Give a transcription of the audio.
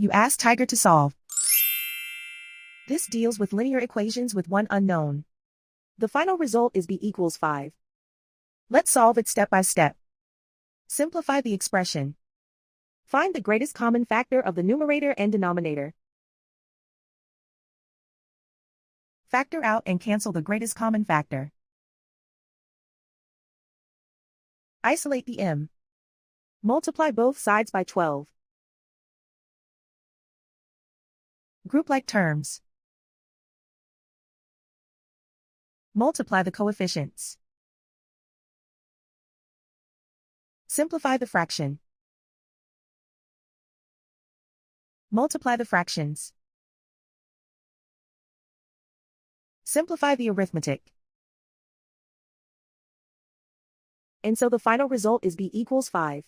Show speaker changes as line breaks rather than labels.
You ask Tiger to solve. This deals with linear equations with one unknown. The final result is b equals 5. Let's solve it step by step. Simplify the expression. Find the greatest common factor of the numerator and denominator. Factor out and cancel the greatest common factor. Isolate the m. Multiply both sides by 12. Group like terms. Multiply the coefficients. Simplify the fraction. Multiply the fractions. Simplify the arithmetic. And so the final result is b equals 5.